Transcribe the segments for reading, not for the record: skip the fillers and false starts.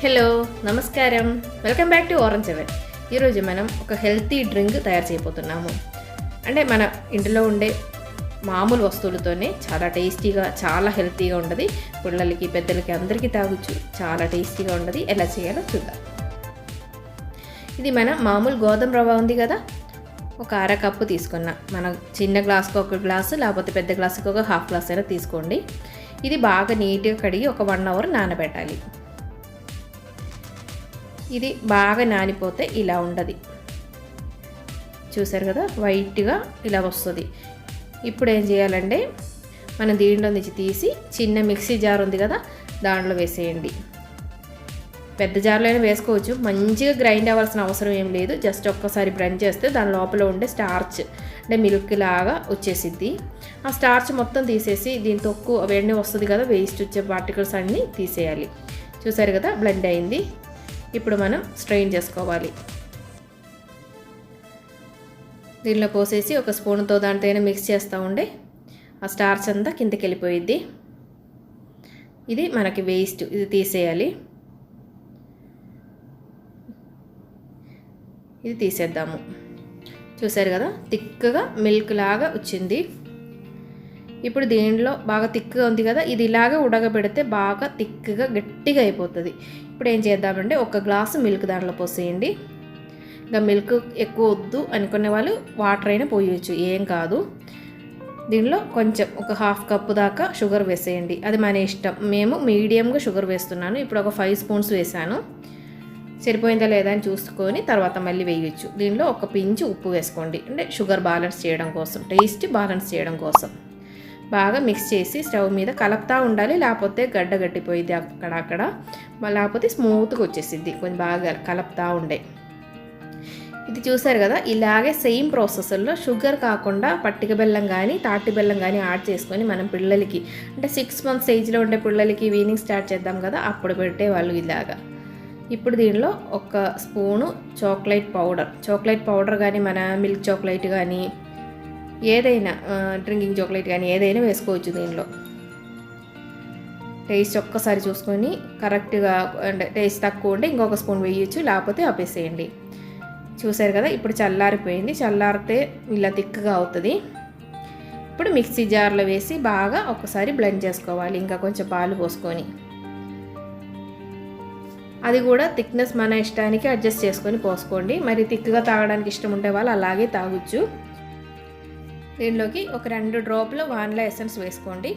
Hello నమస్కారం, welcome back to orange even. ఈరోజు మనం ఒక హెల్తీ డ్రింక్ తయారు చేయబోతున్నాము. అంటే మన ఇంట్లో ఉండే మామూలు వస్తువులతోనే చాలా టేస్టీగా, చాలా హెల్తీగా ఉంటుంది. పిల్లలకి, పెద్దలకి అందరికీ తాగొచ్చు. చాలా టేస్టీగా ఉంటుంది. ఎలా చేయాలో చూద్దాం. ఇది మన మామూలు గోధుమ రవ్వ ఉంది కదా, ఒక అర కప్పు తీసుకున్నా. మన చిన్న గ్లాస్కి ఒక గ్లాసు, లేకపోతే పెద్ద గ్లాసుకి ఒక హాఫ్ గ్లాస్ అయినా తీసుకోండి. ఇది బాగా నీట్గా కడిగి ఒక 1 అవర్ నానబెట్టాలి. ఇది బాగా నానిపోతే ఇలా ఉండదు, చూసారు కదా, వైట్గా ఇలా వస్తుంది. ఇప్పుడు ఏం చేయాలంటే మనం దీంట్లో నుంచి తీసి చిన్న మిక్సీ జార్ ఉంది కదా, దాంట్లో వేసేయండి. పెద్ద జార్లో అయినా వేసుకోవచ్చు. మంచిగా గ్రైండ్ అవ్వాల్సిన అవసరం ఏం లేదు. జస్ట్ ఒక్కసారి బ్లెండ్ చేస్తే దాని లోపల ఉండే స్టార్చ్ అంటే మిల్క్ లాగా వచ్చేసిద్ది. ఆ స్టార్చ్ మొత్తం తీసేసి దీని తొక్కు అవన్నీ వస్తుంది కదా, వేస్ట్ వచ్చే పార్టికల్స్ అన్నీ తీసేయాలి. చూసారు కదా, బ్లెండ్ అయింది. ఇప్పుడు మనం స్ట్రెయిన్ చేసుకోవాలి. దీనిలో పోసేసి ఒక స్పూన్తో దాంతో మిక్స్ చేస్తూ ఉండే ఆ స్టార్చ్ అంతా కిందకి వెళ్ళిపోయిద్ది. ఇది మనకి వేస్ట్, ఇది తీసేయాలి. ఇది తీసేద్దాము. చూసారు కదా, తిక్కగా మిల్క్ లాగా వచ్చింది. ఇప్పుడు దీనిలో బాగా తిక్కుగా ఉంది కదా, ఇది ఇలాగా ఉడకబెడితే బాగా తిక్కుగా గట్టిగా అయిపోతుంది. ఇప్పుడు ఏం చేద్దామంటే ఒక గ్లాసు మిల్క్ దాంట్లో పోసేయండి. ఇంకా మిల్క్ ఎక్కువ వద్దు అనుకునే వాళ్ళు వాటర్ అయినా పోయవచ్చు, ఏం కాదు. దీనిలో కొంచెం ఒక హాఫ్ కప్పు దాకా షుగర్ వేసేయండి. అది మన ఇష్టం. మేము మీడియంగా షుగర్ వేస్తున్నాను. ఇప్పుడు ఒక 5 స్పూన్స్ వేసాను. సరిపోయిందా లేదా అని చూసుకొని తర్వాత మళ్ళీ వేయచ్చు. దీనిలో ఒక పించు ఉప్పు వేసుకోండి, అంటే షుగర్ బ్యాలెన్స్ చేయడం కోసం, టేస్ట్ బ్యాలెన్స్ చేయడం కోసం. బాగా మిక్స్ చేసి స్టవ్ మీద కలుపుతూ ఉండాలి, లేకపోతే గడ్డ గట్టిపోయింది అక్కడక్కడ, లేకపోతే స్మూత్గా వచ్చేసిద్ది. కొంచెం బాగా కలుపుతూ ఉండే. ఇది చూసారు కదా, ఇలాగే సేమ్ ప్రాసెస్లో షుగర్ కాకుండా పట్టిక బెల్లం కానీ తాటి బెల్లం కానీ యాడ్ చేసుకొని మనం పిల్లలకి, అంటే 6 మంత్స్ ఏజ్లో ఉండే పిల్లలకి వీనింగ్ స్టార్ట్ చేద్దాం కదా, అప్పుడు పెట్టేవాళ్ళు ఇలాగా. ఇప్పుడు దీనిలో ఒక స్పూను చాక్లెట్ పౌడర్ కానీ, మన మిల్క్ చాక్లెట్ కానీ, ఏదైనా డ్రింకింగ్ చాక్లెట్ కానీ ఏదైనా వేసుకోవచ్చు. దీనిలో టేస్ట్ ఒక్కసారి చూసుకొని కరెక్ట్గా, అంటే టేస్ట్ తక్కువ ఉంటే ఇంకొక స్పూన్ వేయచ్చు, లేకపోతే ఆపేసేయండి. చూసారు కదా, ఇప్పుడు చల్లారిపోయింది. చల్లారితే ఇలా థిక్గా అవుతుంది. ఇప్పుడు మిక్సీ జార్లో వేసి బాగా ఒకసారి బ్లెండ్ చేసుకోవాలి. ఇంకా కొంచెం పాలు పోసుకొని, అది కూడా థిక్నెస్ మన ఇష్టానికి అడ్జస్ట్ చేసుకొని పోసుకోండి. మరి థిక్గా తాగడానికి ఇష్టం ఉంటే వాళ్ళు అలాగే తాగొచ్చు. దీనిలోకి ఒక 2 డ్రాప్లు వానిలా ఎసెన్స్ వేసుకోండి.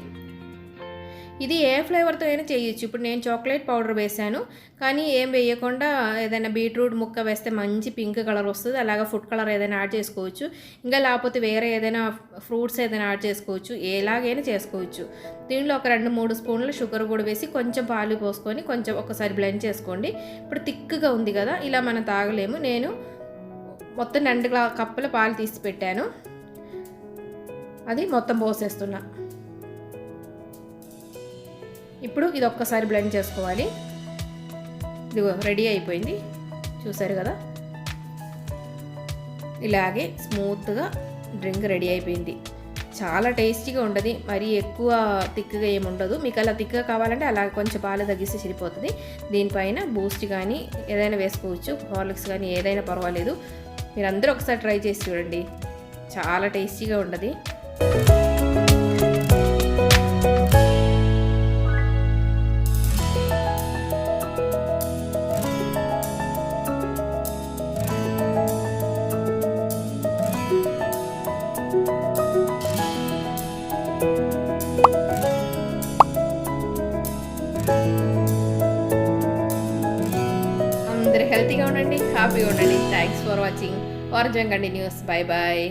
ఇది ఏ ఫ్లేవర్తో అయినా చేయొచ్చు. ఇప్పుడు నేను చాక్లెట్ పౌడర్ వేసాను, కానీ ఏం వేయకుండా ఏదైనా బీట్రూట్ ముక్క వేస్తే మంచి పింక్ కలర్ వస్తుంది. అలాగా ఫుడ్ కలర్ ఏదైనా యాడ్ చేసుకోవచ్చు. ఇంకా లేకపోతే వేరే ఏదైనా ఫ్రూట్స్ ఏదైనా యాడ్ చేసుకోవచ్చు. ఎలాగైనా చేసుకోవచ్చు. దీనిలో ఒక 2-3 స్పూన్లు షుగర్ కూడా వేసి కొంచెం పాలు పోసుకొని కొంచెం ఒకసారి బ్లెండ్ చేసుకోండి. ఇప్పుడు థిక్గా ఉంది కదా, ఇలా మనం తాగలేము. నేను మొత్తం 2 కప్పుల పాలు తీసి పెట్టాను, అది మొత్తం పోసేస్తున్నా. ఇప్పుడు ఇది ఒక్కసారి బ్లెండ్ చేసుకోవాలి. ఇది రెడీ అయిపోయింది. చూసారు కదా, ఇలాగే స్మూత్గా డ్రింక్ రెడీ అయిపోయింది. చాలా టేస్టీగా ఉంటుంది. మరీ ఎక్కువ థిక్గా ఏమి ఉండదు. మీకు అలా థిక్గా కావాలంటే అలా కొంచెం పాలు తగ్గిస్తే సరిపోతుంది. దీనిపైన బూస్ట్ కానీ ఏదైనా వేసుకోవచ్చు, హార్లిక్స్ కానీ ఏదైనా పర్వాలేదు. మీరు అందరూ ఒకసారి ట్రై చేసి చూడండి, చాలా టేస్టీగా ఉంటుంది. అందరూ హెల్తీగా ఉండండి, హ్యాపీగా ఉండండి. Thanks for watching Orange Continues. Bye bye.